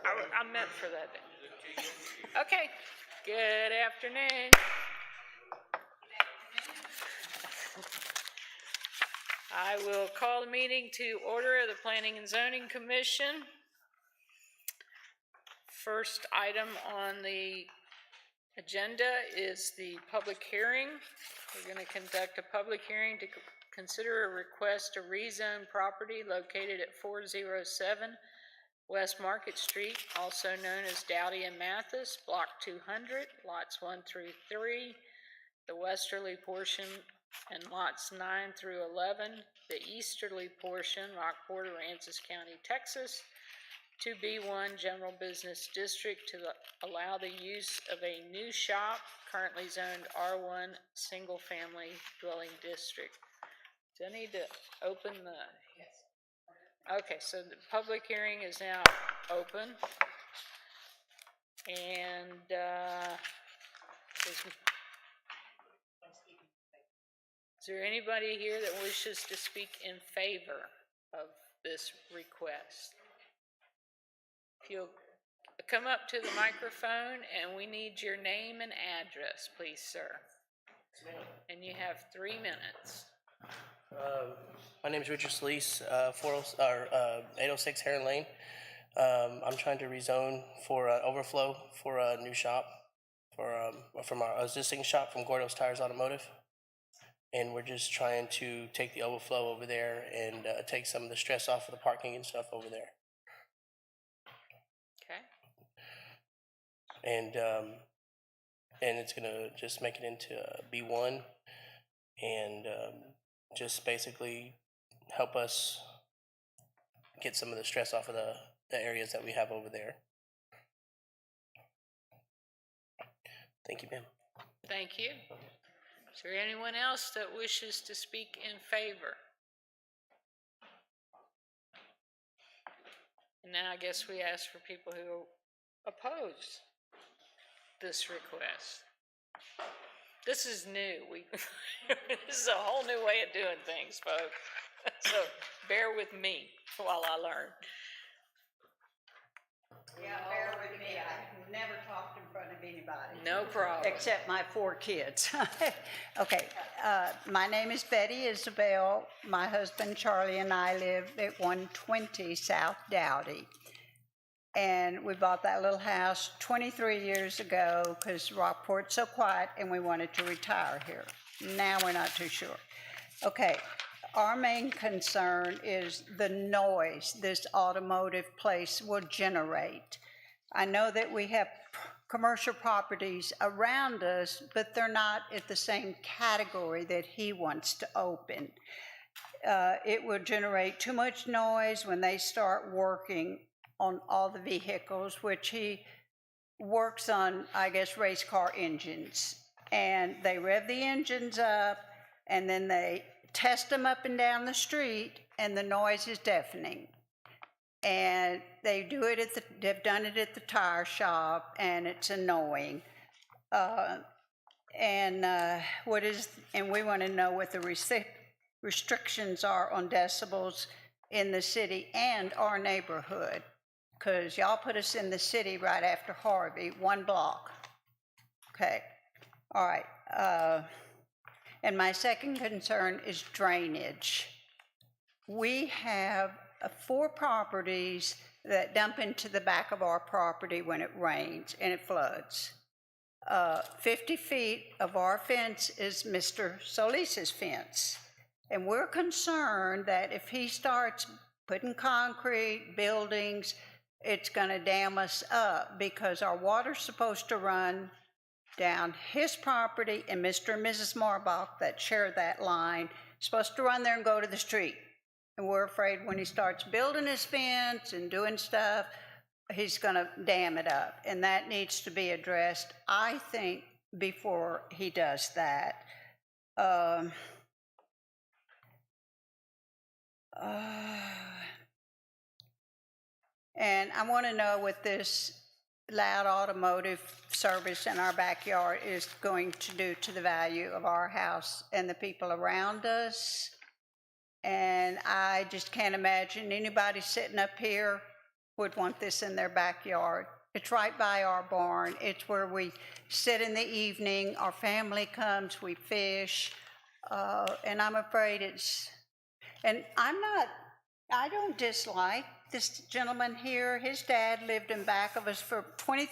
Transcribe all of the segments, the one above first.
I meant for that. Okay, good afternoon. I will call the meeting to order of the Planning and Zoning Commission. First item on the agenda is the public hearing. We're going to conduct a public hearing to consider a request to rezone property located at 407 West Market Street, also known as Dowdy and Mathis, Block 200, lots 1 through 3, the westerly portion, and lots 9 through 11, the easterly portion, Rockport, Aransas County, Texas, to B1 General Business District to allow the use of a new shop currently zoned R1 Single Family Dwelling District. Do I need to open the... Yes. Okay, so the public hearing is now open. And is there anybody here that wishes to speak in favor of this request? If you'll come up to the microphone, and we need your name and address, please, sir. And you have 3 minutes. My name is Richard Solis, 806 Heron Lane. I'm trying to rezone for overflow for a new shop from our existing shop from Gordo's Tires Automotive. And we're just trying to take the overflow over there and take some of the stress off of the parking and stuff over there. Okay. And it's gonna just make it into B1 and just basically help us get some of the stress off of the areas that we have over there. Thank you, ma'am. Thank you. Is there anyone else that wishes to speak in favor? And now I guess we ask for people who oppose this request. This is new. This is a whole new way of doing things, folks. So bear with me while I learn. Yeah, bear with me. I've never talked in front of anybody. No problem. Except my 4 kids. Okay, my name is Betty Isabel. My husband Charlie and I live at 120 South Dowdy. And we bought that little house 23 years ago because Rockport's so quiet and we wanted to retire here. Now we're not too sure. Okay, our main concern is the noise this automotive place will generate. I know that we have commercial properties around us, but they're not at the same category that he wants to open. It will generate too much noise when they start working on all the vehicles, which he works on, I guess, race car engines. And they rev the engines up, and then they test them up and down the street, and the noise is deafening. And they do it they've done it at the tire shop, and it's annoying. And we want to know what the restrictions are on decibels in the city and our neighborhood, because y'all put us in the city right after Harvey, 1 block. Okay, all right. And my second concern is drainage. We have 4 properties that dump into the back of our property when it rains and it floods. 50 feet of our fence is Mr. Solis's fence. And we're concerned that if he starts putting concrete, buildings, it's gonna dam us up because our water's supposed to run down his property, and Mr. and Mrs. Marbach that share that line supposed to run there and go to the street. And we're afraid when he starts building his fence and doing stuff, he's gonna dam it up. And that needs to be addressed, I think, before he does that. And I wanna know what this loud automotive service in our backyard is going to do to the value of our house and the people around us. And I just can't imagine anybody sitting up here would want this in their backyard. It's right by our barn. It's where we sit in the evening. Our family comes, we fish, and I'm afraid and I don't dislike this gentleman here. His dad lived in back of us for 20,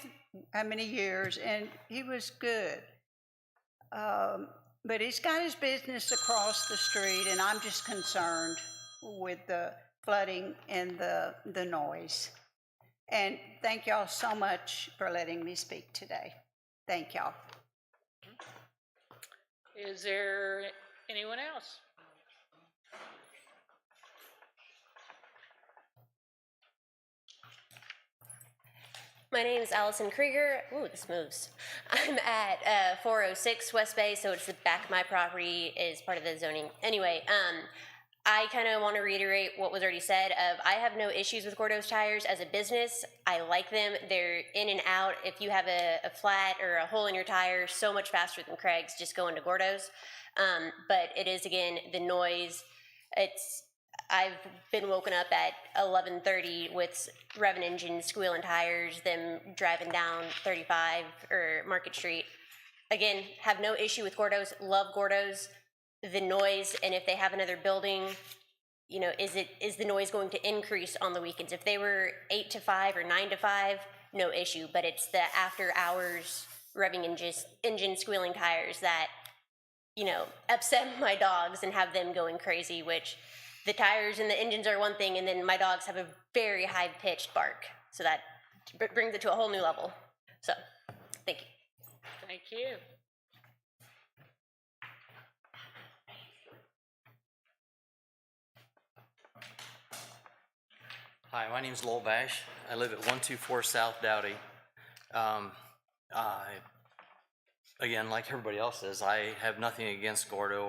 how many years, and he was good. But he's got his business across the street, and I'm just concerned with the flooding and the noise. And thank y'all so much for letting me speak today. Thank y'all. Is there anyone else? My name is Allison Krieger. Ooh, this moves. I'm at 406 West Bay, so it's the back of my property is part of the zoning. Anyway, I kind of want to reiterate what was already said of I have no issues with Gordo's tires as a business. I like them. They're in and out. If you have a flat or a hole in your tire, so much faster than Craig's, just go into Gordo's. But it is, again, the noise. I've been woken up at 11:30 with revving engines, squealing tires, them driving down 35 or Market Street. Again, have no issue with Gordo's, love Gordo's. The noise, and if they have another building, you know, is the noise going to increase on the weekends? If they were 8 to 5 or 9 to 5, no issue, but it's the after hours revving engine squealing tires that, you know, upset my dogs and have them going crazy, which the tires and the engines are one thing, and then my dogs have a very high-pitched bark, so that brings it to a whole new level. So, thank you. Thank you. Hi, my name is Lowell Bash. I live at 124 South Dowdy. Again, like everybody else does, I have nothing against Gordo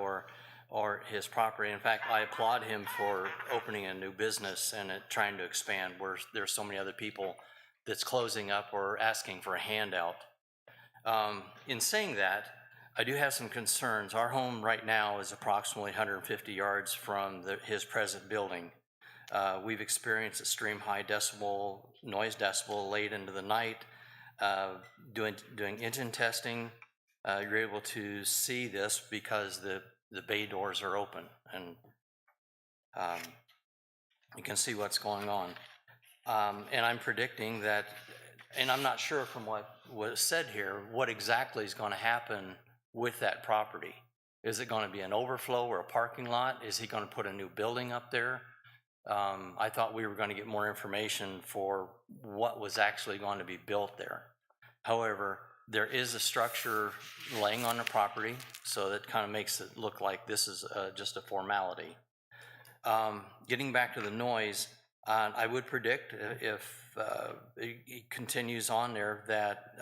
or his property. In fact, I applaud him for opening a new business and trying to expand where there's so many other people that's closing up or asking for a handout. In saying that, I do have some concerns. Our home right now is approximately 150 yards from his present building. We've experienced extreme high decibel, noise decibel late into the night. Doing engine testing, you're able to see this because the bay doors are open, and you can see what's going on. And I'm predicting that, and I'm not sure from what was said here, what exactly is going to happen with that property. Is it going to be an overflow or a parking lot? Is he going to put a new building up there? I thought we were going to get more information for what was actually going to be built there. However, there is a structure laying on the property, so that kind of makes it look like this is just a formality. Getting back to the noise, I would predict if it continues on there that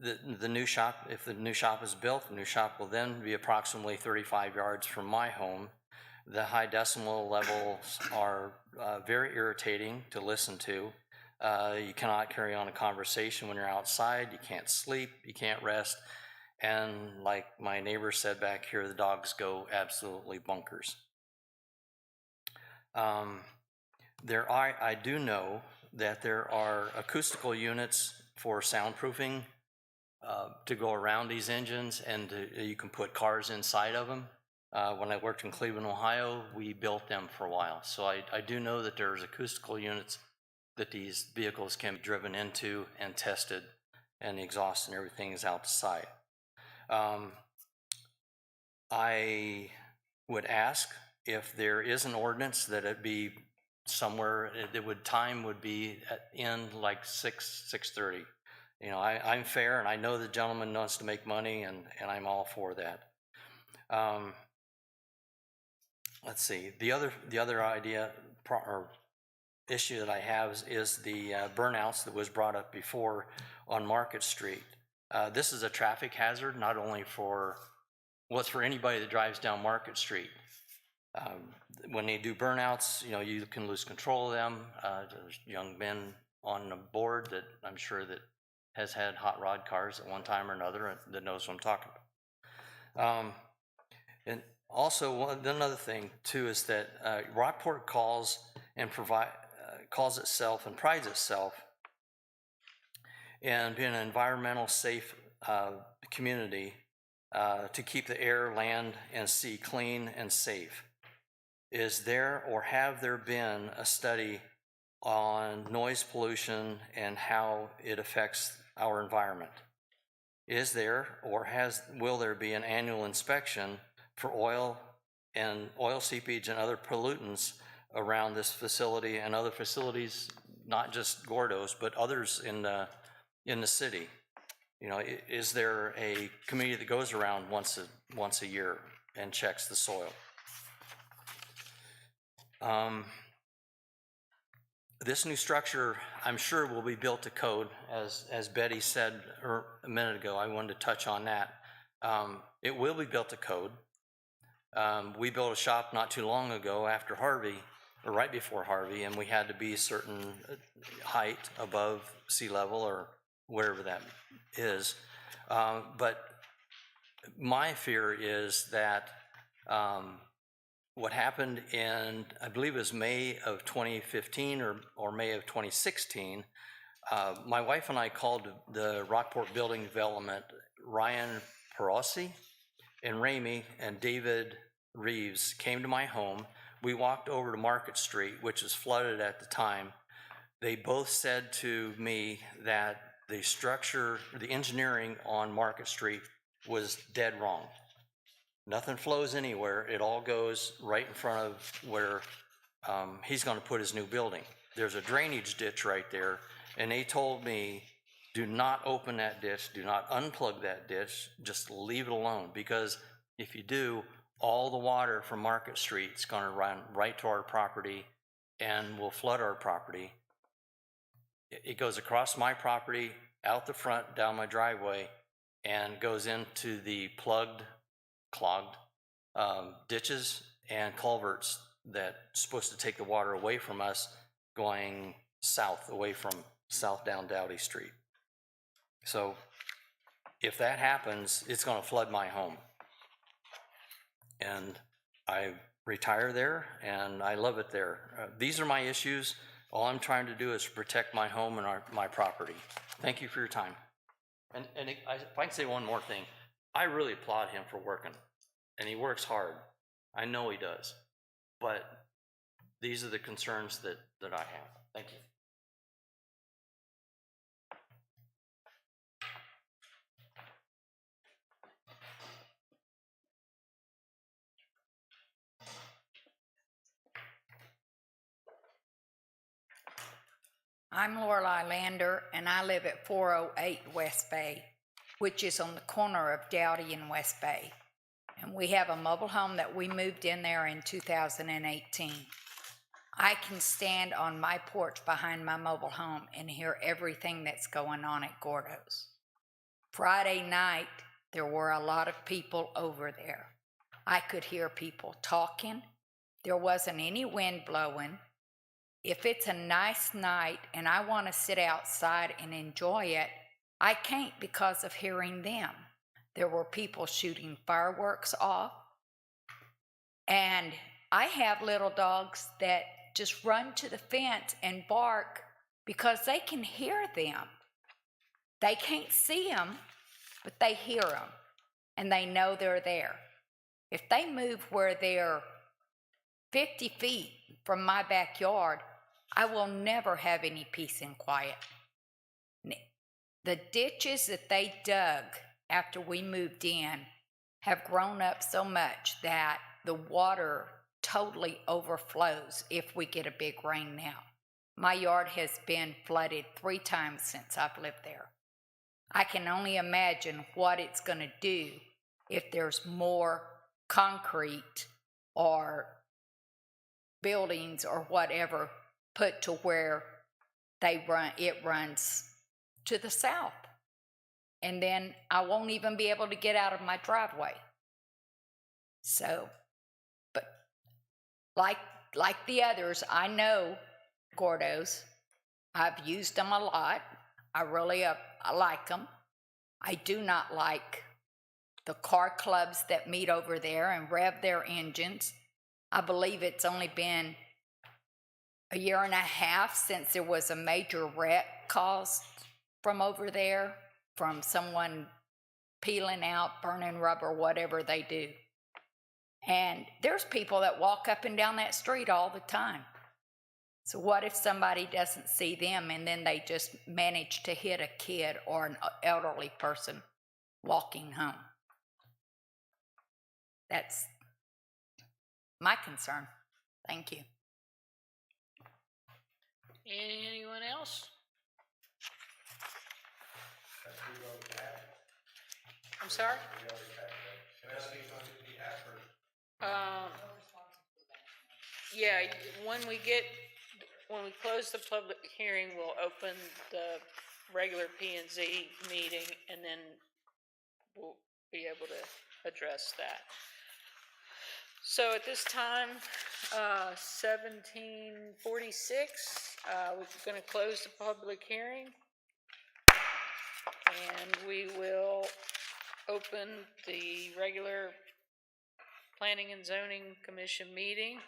the new shop, if the new shop is built, the new shop will then be approximately 35 yards from my home. The high decimal levels are very irritating to listen to. You cannot carry on a conversation when you're outside. You can't sleep. You can't rest. And like my neighbor said back here, the dogs go absolutely bonkers. I do know that there are acoustical units for soundproofing to go around these engines, and you can put cars inside of them. When I worked in Cleveland, Ohio, we built them for a while. So I do know that there's acoustical units that these vehicles can be driven into and tested, and the exhaust and everything is outside. I would ask if there is an ordinance that it be somewhere that time would be in like 6:30. You know, I'm fair, and I know the gentleman wants to make money, and I'm all for that. Let's see. The other idea or issue that I have is the burnouts that was brought up before on Market Street. This is a traffic hazard, not only for, well, it's for anybody that drives down Market Street. When they do burnouts, you know, you can lose control of them. There's young men on the board that I'm sure that has had hot rod cars at one time or another that knows what I'm talking about. And also, another thing too is that Rockport calls and calls itself and prides itself in being an environmental safe community to keep the air, land, and sea clean and safe. Is there or have there been a study on noise pollution and how it affects our environment? Is there or will there be an annual inspection for oil seepage and other pollutants around this facility and other facilities, not just Gordo's, but others in the city? You know, is there a committee that goes around once a year and checks the soil? This new structure, I'm sure, will be built to code, as Betty said a minute ago. I wanted to touch on that. It will be built to code. We built a shop not too long ago after Harvey, or right before Harvey, and we had to be a certain height above sea level or wherever that is. But my fear is that what happened in, I believe it was May of 2015 or May of 2016, my wife and I called the Rockport Building Development, Ryan Perosi and Ramey and David Reeves came to my home. We walked over to Market Street, which was flooded at the time. They both said to me that the structure, the engineering on Market Street was dead wrong. Nothing flows anywhere. It all goes right in front of where he's going to put his new building. There's a drainage ditch right there, and they told me, do not open that ditch, do not unplug that ditch, just leave it alone, because if you do, all the water from Market Street is going to run right to our property and will flood our property. It goes across my property, out the front, down my driveway, and goes into the clogged ditches and culverts that's supposed to take the water away from us, going south, away from south down Dowdy Street. So if that happens, it's going to flood my home. And I retire there, and I love it there. These are my issues. All I'm trying to do is protect my home and my property. Thank you for your time. And if I can say one more thing, I really applaud him for working, and he works hard. I know he does, but these are the concerns that I have. Thank you. I'm Lorelei Lander, and I live at 408 West Bay, which is on the corner of Dowdy and West Bay. And we have a mobile home that we moved in there in 2018. I can stand on my porch behind my mobile home and hear everything that's going on at Gordo's. Friday night, there were a lot of people over there. I could hear people talking. There wasn't any wind blowing. If it's a nice night and I want to sit outside and enjoy it, I can't because of hearing them. There were people shooting fireworks off. And I have little dogs that just run to the fence and bark because they can hear them. They can't see them, but they hear them, and they know they're there. If they move where they're 50 feet from my backyard, I will never have any peace and quiet. The ditches that they dug after we moved in have grown up so much that the water totally overflows if we get a big rain now. My yard has been flooded 3 times since I've lived there. I can only imagine what it's going to do if there's more concrete or buildings or whatever put to where it runs to the south. And then I won't even be able to get out of my driveway. So, but like the others, I know Gordo's. I've used them a lot. I like them. I do not like the car clubs that meet over there and rev their engines. I believe it's only been a year and a half since there was a major wreck caused from over there, from someone peeling out, burning rubber, whatever they do. And there's people that walk up and down that street all the time. So what if somebody doesn't see them and then they just manage to hit a kid or an elderly person walking home? That's my concern. Thank you. Anyone else? I'm sorry? Yeah, when we close the public hearing, we'll open the regular P and Z meeting, and then we'll be able to address that. So at this time, 17:46, we're gonna close the public hearing. And we will open the regular Planning and Zoning Commission meeting.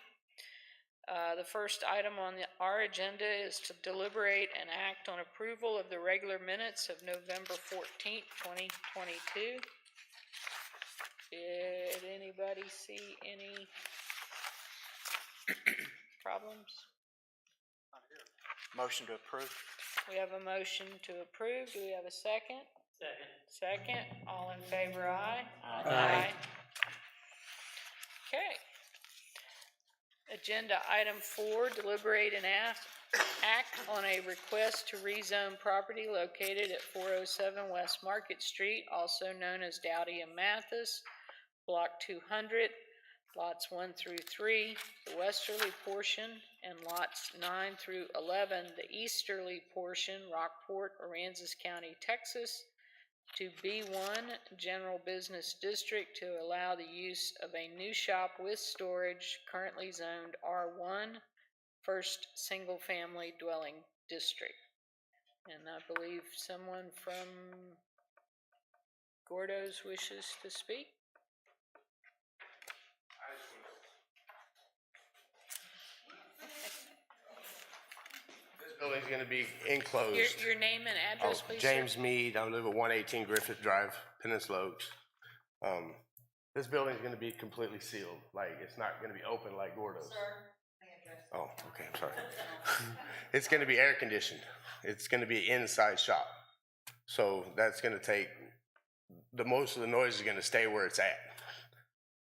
The first item on our agenda is to deliberate and act on approval of the regular minutes of November 14th, 2022. Did anybody see any problems? Motion to approve. We have a motion to approve. Do we have a second? Second. All in favor, aye? Aye. Okay. Agenda item 4, deliberate and act on a request to rezone property located at 407 West Market Street, also known as Dowdy and Mathis, Block 200, lots 1 through 3, the westerly portion, and lots 9 through 11, the easterly portion, Rockport, Aransas County, Texas, to B1 General Business District to allow the use of a new shop with storage currently zoned R1, First Single Family Dwelling District. And I believe someone from Gordo's wishes to speak. Building's going to be enclosed. Your name and address, please, sir? James Mead. I live at 118 Griffith Drive, Peninsula Oaks. This building's going to be completely sealed. Like, it's not going to be open like Gordo's. Oh, okay, I'm sorry. It's going to be air conditioned. It's going to be an inside shop. So that's going to take, most of the noise is going to stay where it's at.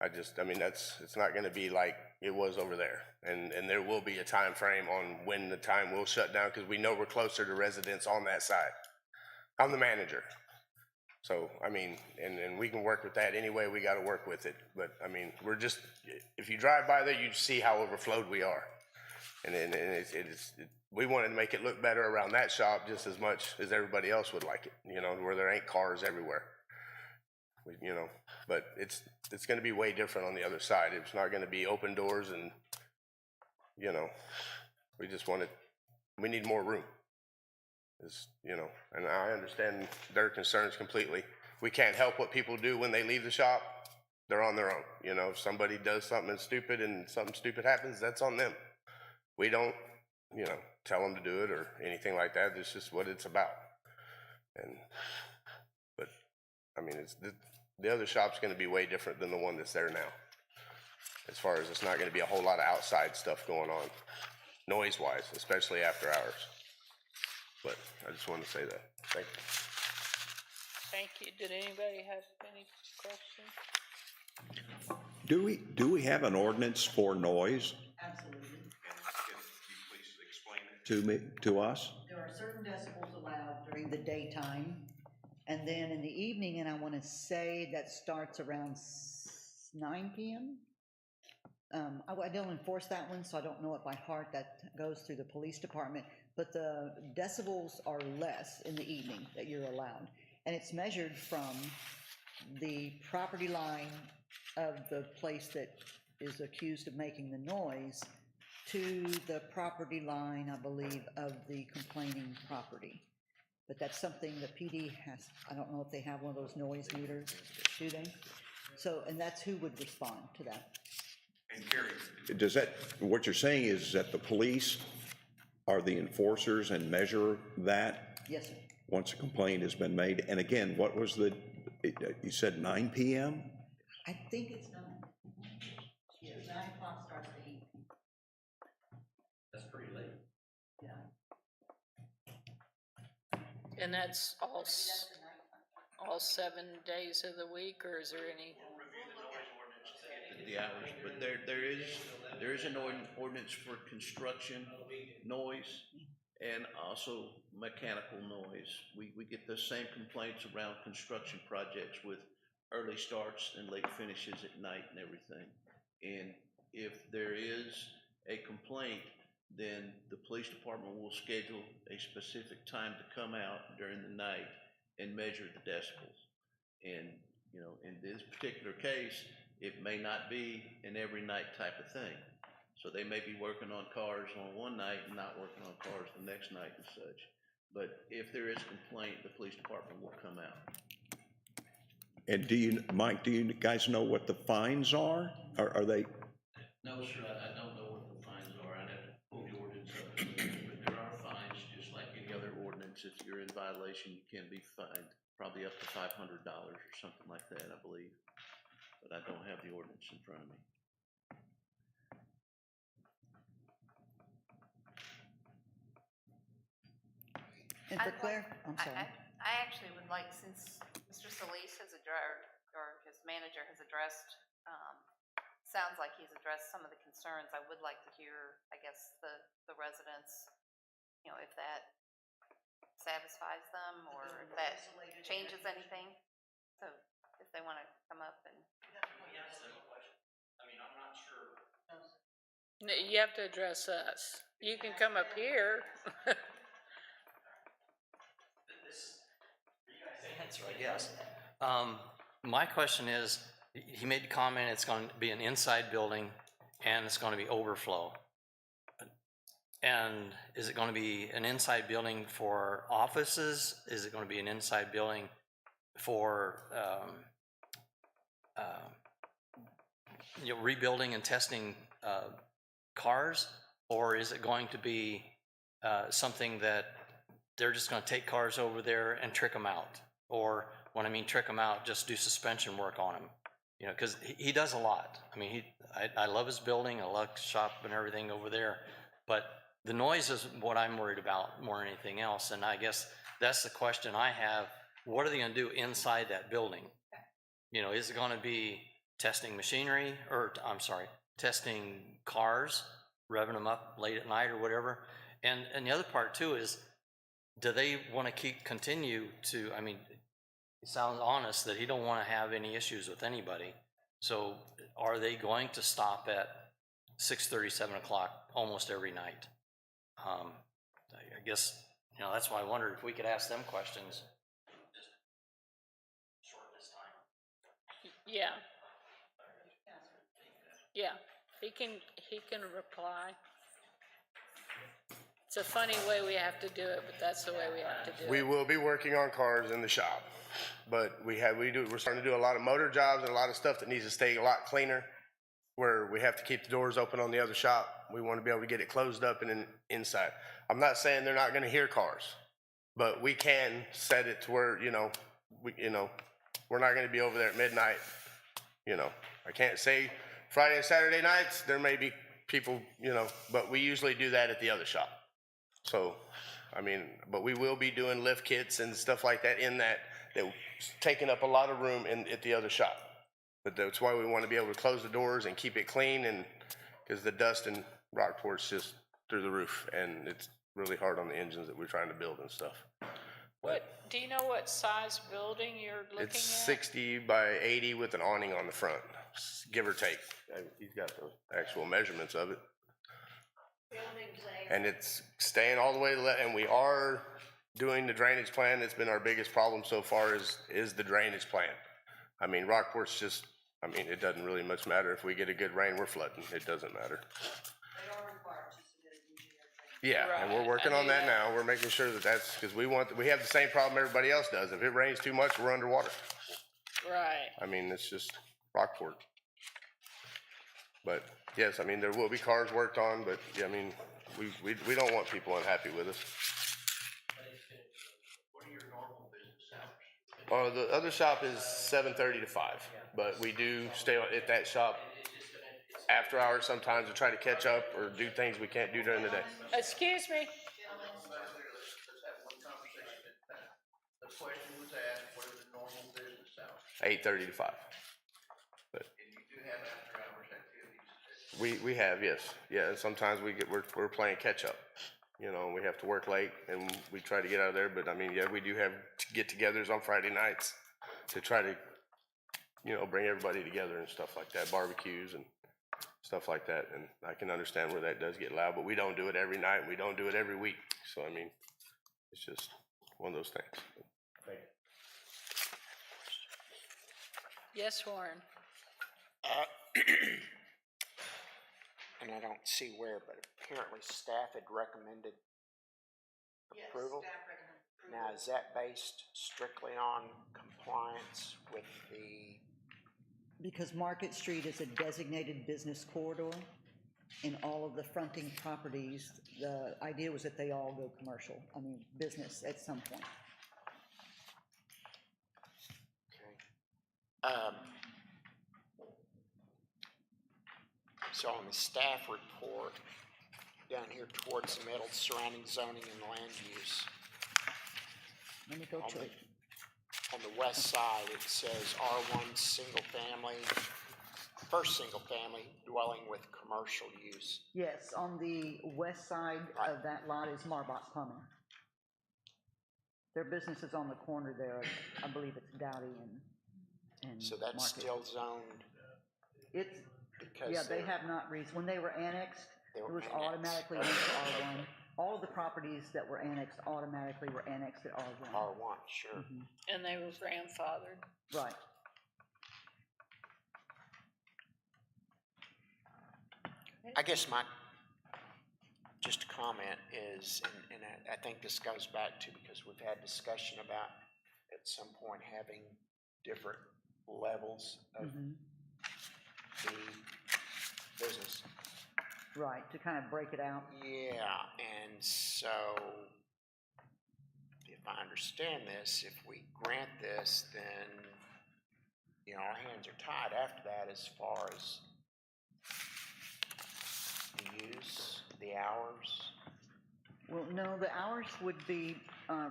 It's not going to be like it was over there. And there will be a time frame on when the time will shut down, because we know we're closer to residents on that side. I'm the manager. So, and we can work with that any way we got to work with it. But, we're just, if you drive by there, you see how overflowed we are. And we wanted to make it look better around that shop just as much as everybody else would like it, where there ain't cars everywhere. But it's going to be way different on the other side. It's not going to be open doors, and we need more room. And I understand their concerns completely. We can't help what people do when they leave the shop. They're on their own. If somebody does something stupid and something stupid happens, that's on them. We don't, tell them to do it or anything like that. It's just what it's about. But the other shop's going to be way different than the one that's there now. As far as it's not going to be a whole lot of outside stuff going on, noise-wise, especially after hours. But I just wanted to say that. Thank you. Thank you. Did anybody have any questions? Do we have an ordinance for noise? Absolutely. Can you please explain it to us? There are certain decibels allowed during the daytime, and then in the evening, and I want to say that starts around 9 p.m. I don't enforce that one, so I don't know it by heart. That goes through the police department. But the decibels are less in the evening that you're allowed. And it's measured from the property line of the place that is accused of making the noise to the property line, I believe, of the complaining property. But that's something the PD has. I don't know if they have one of those noise meters, do they? So, and that's who would respond to that. And Carrie, does that, what you're saying is that the police are the enforcers and measure that Yes, sir. once a complaint has been made? And again, what was you said 9 PM? I think it's 9. Yeah, 9 o'clock starts the heat. That's pretty late. Yeah. And that's all 7 days of the week, or is there any? The hours, but there is an ordinance for construction noise and also mechanical noise. We get the same complaints around construction projects with early starts and late finishes at night and everything. And if there is a complaint, then the police department will schedule a specific time to come out during the night and measure the decibels. And, you know, in this particular case, it may not be an every night type of thing. So they may be working on cars on one night and not working on cars the next night and such. But if there is a complaint, the police department will come out. And Mike, do you guys know what the fines are? Are they? No, sir, I don't know what the fines are. I'd have to pull the ordinance up. But there are fines, just like any other ordinance. If you're in violation, you can be fined, probably up to $500 or something like that, I believe. But I don't have the ordinance in front of me. And for Claire, I'm sorry. I actually would like, since Mr. Solis has or his manager has addressed, sounds like he's addressed some of the concerns, I would like to hear, I guess, the residents, you know, if that satisfies them or if that changes anything. So if they want to come up and. I mean, I'm not sure. No, you have to address us. You can come up here. Answer, I guess. My question is, he made the comment it's going to be an inside building and it's going to be overflow. And is it going to be an inside building for offices? Is it going to be an inside building for rebuilding and testing cars? Or is it going to be something that they're just going to take cars over there and trick them out? Or when I mean trick them out, just do suspension work on them, you know, because he does a lot. I mean, I love his building, I love his shop and everything over there, but the noise is what I'm worried about more than anything else. And I guess that's the question I have. What are they going to do inside that building? You know, is it going to be testing machinery, or I'm sorry, testing cars, revving them up late at night or whatever? And the other part too is, do they want to continue to, I mean, it sounds honest that he don't want to have any issues with anybody. So are they going to stop at 6:30, 7 o'clock almost every night? I guess, you know, that's why I wondered if we could ask them questions. Just shorten this time. Yeah. Yeah, he can reply. It's a funny way we have to do it, but that's the way we have to do it. We will be working on cars in the shop, but we're starting to do a lot of motor jobs and a lot of stuff that needs to stay a lot cleaner, where we have to keep the doors open on the other shop. We want to be able to get it closed up and inside. I'm not saying they're not going to hear cars, but we can set it to where, we're not going to be over there at midnight. I can't say Friday and Saturday nights, there may be people, but we usually do that at the other shop. So, but we will be doing lift kits and stuff like that that's taking up a lot of room at the other shop. But that's why we want to be able to close the doors and keep it clean, and because the dust in Rockport's just through the roof, and it's really hard on the engines that we're trying to build and stuff. Do you know what size building you're looking at? It's 60 by 80 with an awning on the front, give or take. He's got the actual measurements of it. And it's staying all the way to and we are doing the drainage plan. That's been our biggest problem so far is the drainage plan. Rockport's just, it doesn't really much matter. If we get a good rain, we're flooding. It doesn't matter. They are required to submit an engineer. Yeah, Right. and we're working on that now. We're making sure that's, because we have the same problem everybody else does. If it rains too much, we're underwater. Right. It's just Rockport. But yes, I mean, there will be cars worked on, but yeah, I mean, we don't want people unhappy with us. What are your normal business hours? The other shop is 7:30 to 5, but we do stay at that shop after hours sometimes to try to catch up or do things we can't do during the day. Excuse me. The question was asked, what are the normal business hours? 8:30 to 5. But And you do have after-hours activities. we have, yes. Yeah, and sometimes we're playing catch up. You know, we have to work late and we try to get out of there, but I mean, yeah, we do have get-togethers on Friday nights to try to, you know, bring everybody together and stuff like that, barbecues and stuff like that. And I can understand where that does get loud, but we don't do it every night. We don't do it every week. So, I mean, it's just one of those things. Yes, Warren. And I don't see where, but apparently staff had recommended approval. Now, is that based strictly on compliance with the, Because Market Street is a designated business corridor, and all of the fronting properties, the idea was that they all go commercial, I mean, business at some point. okay. So on the staff report, down here towards the middle, surrounding zoning and land use, Let me go to it. on the west side, it says R1 single family, first single family dwelling with commercial use. Yes, on the west side of that lot is Marbach Plumbing. Their business is on the corner there, I believe it's Dowdy and So that's Market. still zoned It's, because yeah, they they're- have not when they were annexed, They it were was annexed. automatically went to R1. All of the properties that were annexed automatically were annexed at R1. R1, sure. And they were grandfathered. Right. I guess my, just a comment is, and I think this goes back to, because we've had discussion about at some point having different levels of the business. Right, to kind of break it out. Yeah, and so, if I understand this, if we grant this, then, you know, our hands are tied after that as far as the use, the hours. Well, no, the hours would be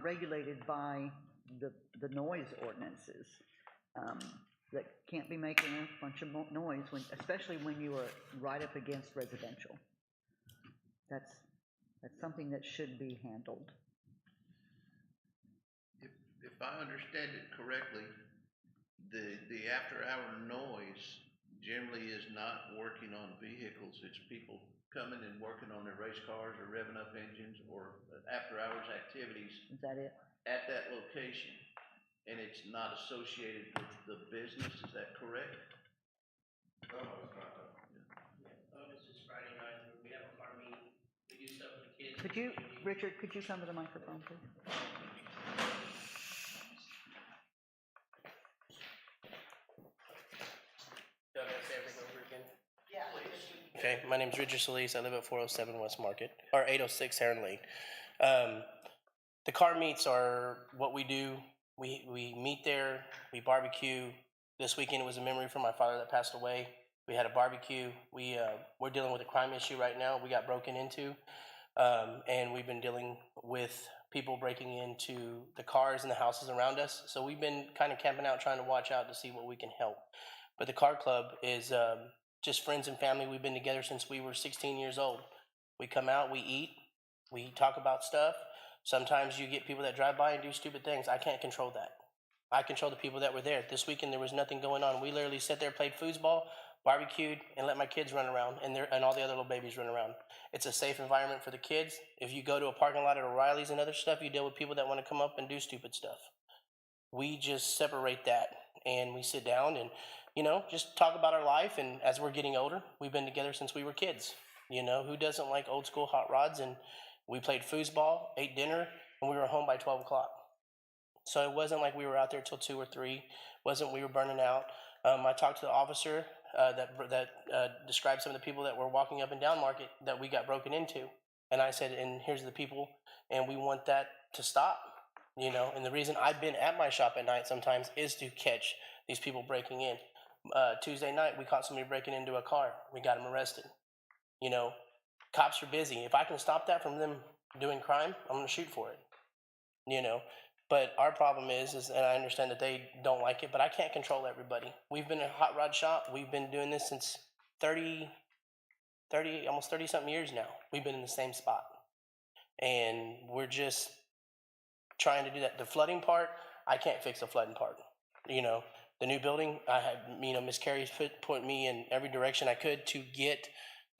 regulated by the noise ordinances. That can't be making a bunch of noise, especially when you are right up against residential. That's something that should be handled. If I understand it correctly, the after-hour noise generally is not working on vehicles. It's people coming and working on their race cars or revving up engines or after-hours activities Is that it? at that location. And it's not associated with the business, is that correct? No, it's not. It's just Friday night, we have a car meet, we do stuff with the kids. Could you, Richard, could you come to the microphone, please? Do I gotta say everything over again? Yeah. Okay, my name's Richard Solis. I live at 407 West Market, or 806 Heron Lane. The car meets are what we do. We meet there, we barbecue. This weekend it was a memory for my father that passed away. We had a barbecue. We're dealing with a crime issue right now. We got broken into, and we've been dealing with people breaking into the cars and the houses around us. So we've been kind of camping out, trying to watch out to see what we can help. But the car club is just friends and family. We've been together since we were 16 years old. We come out, we eat, we talk about stuff. Sometimes you get people that drive by and do stupid things. I can't control that. I control the people that were there. This weekend there was nothing going on. We literally sat there, played foosball, barbecued, and let my kids run around and all the other little babies run around. It's a safe environment for the kids. If you go to a parking lot at O'Reilly's and other stuff, you deal with people that want to come up and do stupid stuff. We just separate that and we sit down and, you know, just talk about our life. And as we're getting older, we've been together since we were kids. You know, who doesn't like old school hot rods? And we played foosball, ate dinner, and we were home by 12 o'clock. So it wasn't like we were out there till 2 or 3. Wasn't we were burning out. I talked to the officer that described some of the people that were walking up and down Market that we got broken into. And I said, and here's the people, and we want that to stop, you know. And the reason I've been at my shop at night sometimes is to catch these people breaking in. Tuesday night, we caught somebody breaking into a car. We got them arrested. You know, cops are busy. If I can stop that from them doing crime, I'm going to shoot for it, you know. But our problem is, and I understand that they don't like it, but I can't control everybody. We've been a hot rod shop. We've been doing this since almost 30 something years now. We've been in the same spot. And we're just trying to do that. The flooding part, I can't fix the flooding part. You know, the new building, I have, you know, Miss Carrie's put me in every direction I could to get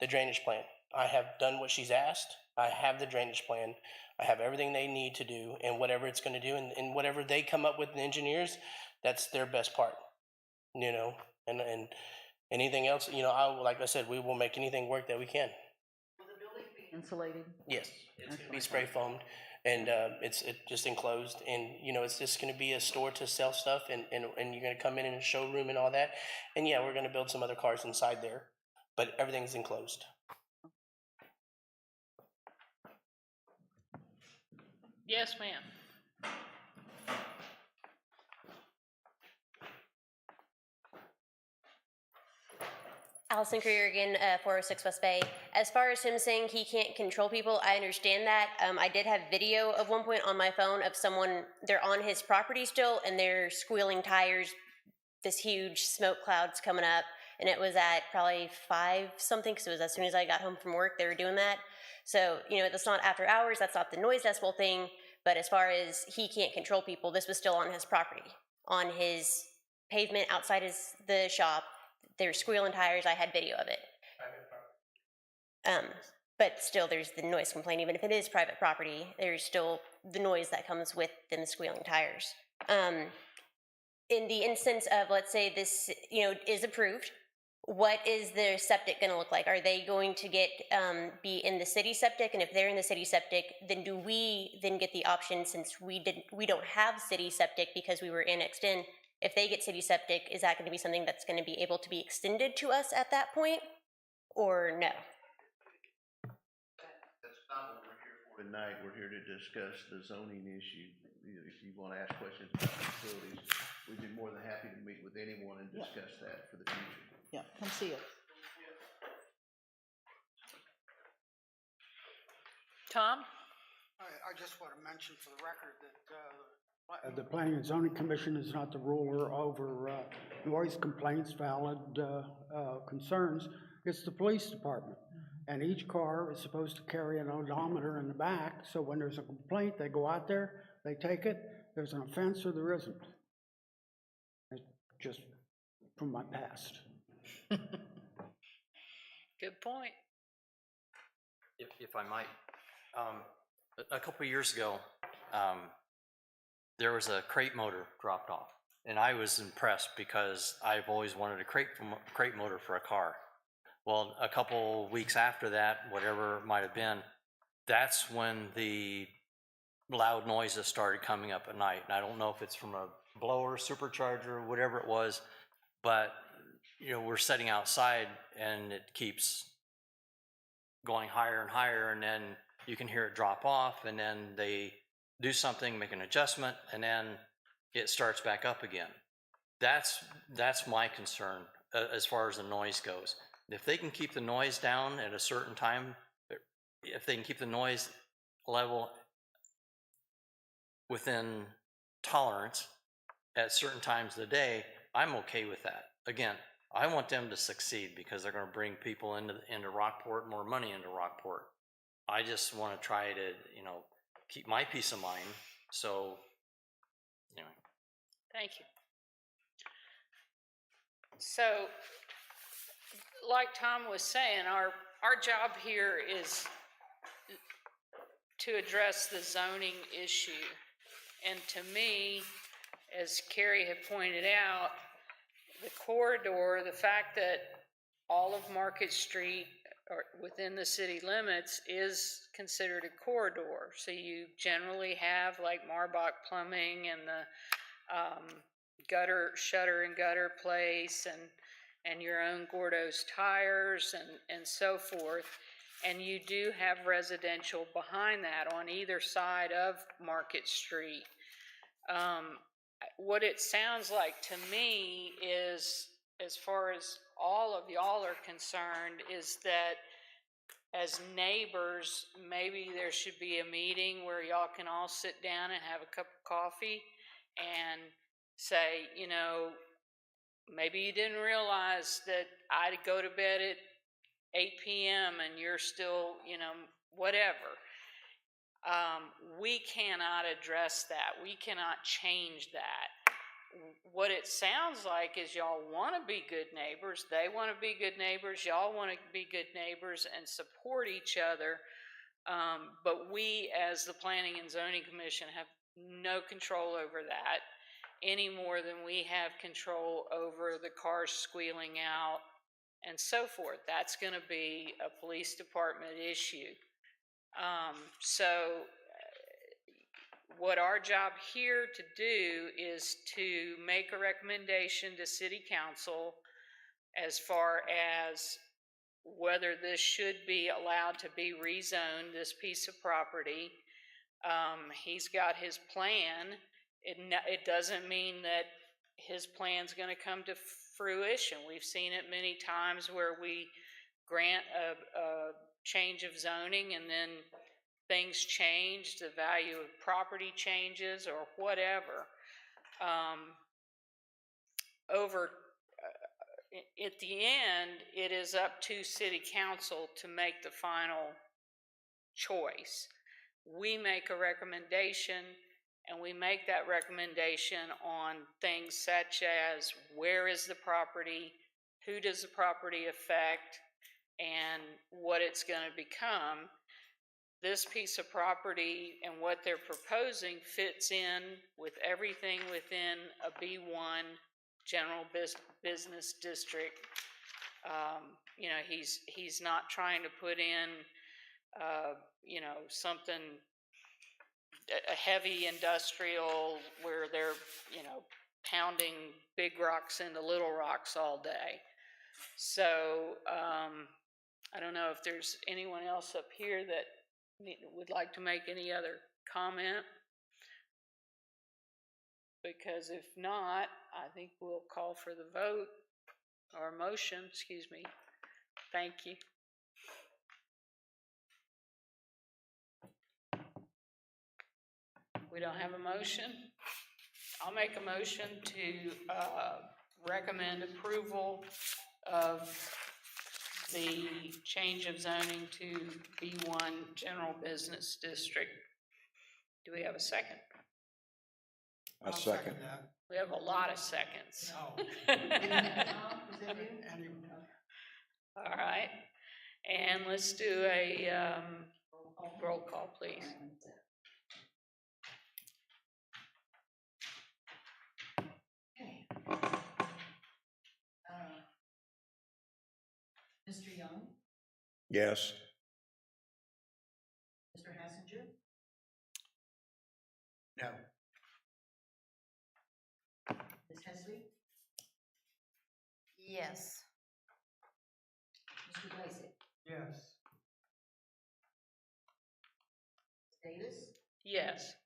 the drainage plan. I have done what she's asked. I have the drainage plan. I have everything they need to do, and whatever it's going to do, and whatever they come up with, the engineers, that's their best part, you know. And anything else, you know, like I said, we will make anything work that we can. Will the building be insulated? Yes, it's going to be spray foamed, and it's just enclosed, and you know, it's just going to be a store to sell stuff, and you're going to come in a showroom and all that, and yeah, we're going to build some other cars inside there, but everything's enclosed. Yes, ma'am. Allison Krieger again, 406 West Bay. As far as him saying he can't control people, I understand that. I did have video of one point on my phone of someone, they're on his property still, and they're squealing tires, this huge smoke cloud's coming up, and it was at probably 5 something, because it was as soon as I got home from work, they were doing that. So, you know, that's not after hours, that's not the noise decibel thing, but as far as he can't control people, this was still on his property, on his pavement outside the shop. They were squealing tires. I had video of it. But still, there's the noise complaint. Even if it is private property, there's still the noise that comes with them squealing tires. In the instance of, let's say this, you know, is approved, what is their septic going to look like? Are they going to be in the city septic? And if they're in the city septic, then do we then get the option, since we don't have city septic because we were annexed in? If they get city septic, is that going to be something that's going to be able to be extended to us at that point, or no? That's not what we're here for tonight. We're here to discuss the zoning issue. If you want to ask questions about facilities, we'd be more than happy to meet with anyone and discuss that for the future. Yeah, come see us. Tom? I just want to mention for the record that the Planning and Zoning Commission is not the ruler over noise complaints, valid concerns. It's the police department. And each car is supposed to carry an odometer in the back, so when there's a complaint, they go out there, they take it, there's an offense or there isn't. It's just from my past. Good point. If I might, a couple of years ago, there was a crate motor dropped off, and I was impressed because I've always wanted a crate motor for a car. Well, a couple weeks after that, whatever it might have been, that's when the loud noises started coming up at night. And I don't know if it's from a blower, supercharger, whatever it was, but you know, we're sitting outside and it keeps going higher and higher, and then you can hear it drop off, and then they do something, make an adjustment, and then it starts back up again. That's my concern as far as the noise goes. If they can keep the noise down at a certain time, if they can keep the noise level within tolerance at certain times of the day, I'm okay with that. Again, I want them to succeed because they're going to bring people into Rockport, more money into Rockport. I just want to try to, you know, keep my peace of mind. So, anyway. Thank you. So, like Tom was saying, our job here is to address the zoning issue. And to me, as Carrie had pointed out, the corridor, the fact that all of Market Street or within the city limits is considered a corridor. So you generally have like Marbach Plumbing and the gutter, shutter and gutter place, and and your own Gordo's tires and so forth. And you do have residential behind that on either side of Market Street. What it sounds like to me is, as far as all of y'all are concerned, is that as neighbors, maybe there should be a meeting where y'all can all sit down and have a cup of coffee and say, you know, maybe you didn't realize that I go to bed at 8 p.m. and you're still, you know, whatever. We cannot address that. We cannot change that. What it sounds like is y'all want to be good neighbors. They want to be good neighbors. Y'all want to be good neighbors and support each other. But we, as the Planning and Zoning Commission, have no control over that any more than we have control over the cars squealing out and so forth. That's going to be a police department issue. What our job here to do is to make a recommendation to City Council as far as whether this should be allowed to be rezoned, this piece of property. He's got his plan. It doesn't mean that his plan's going to come to fruition. We've seen it many times where we grant a change of zoning and then things change, the value of property changes or whatever. At the end, it is up to City Council to make the final choice. We make a recommendation, and we make that recommendation on things such as where is the property, who does the property affect, and what it's going to become. This piece of property and what they're proposing fits in with everything within a B1 general business district. You know, he's not trying to put in, you know, something, a heavy industrial where they're, you know, pounding big rocks into little rocks all day. So I don't know if there's anyone else up here that would like to make any other comment, because if not, I think we'll call for the vote, or motion, excuse me. Thank you. We don't have a motion? I'll make a motion to recommend approval of the change of zoning to B1 General Business District. Do we have a second? A second. We have a lot of seconds. All right. And let's do a roll call, please. Mr. Young, Yes. Mr. Hassinger, No. Ms. Hesley, Yes. Mr. Blasek, Yes. Ms. Davis, Yes.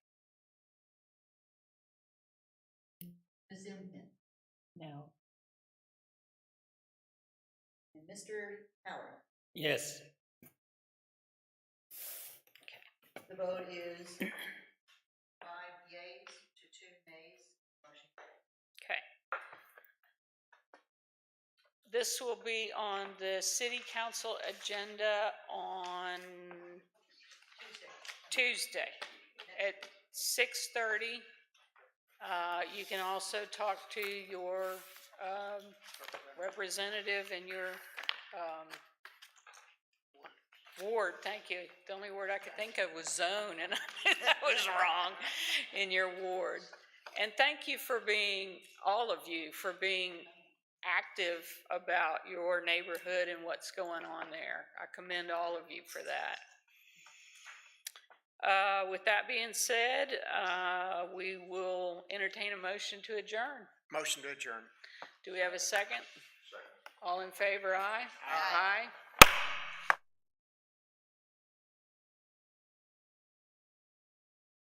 Ms. Impton, No. and Mr. Howard. Yes. The vote is 5 yeas to 2 nays. Motion carries. Okay. This will be on the City Council agenda on Tuesday at 6:30. You can also talk to your representative in your ward. Thank you. The only word I could think of was zone, and that was wrong, in your ward. And thank you for being, all of you, for being active about your neighborhood and what's going on there. I commend all of you for that. With that being said, we will entertain a motion to adjourn. Motion to adjourn. Do we have a second? All in favor, aye? Aye.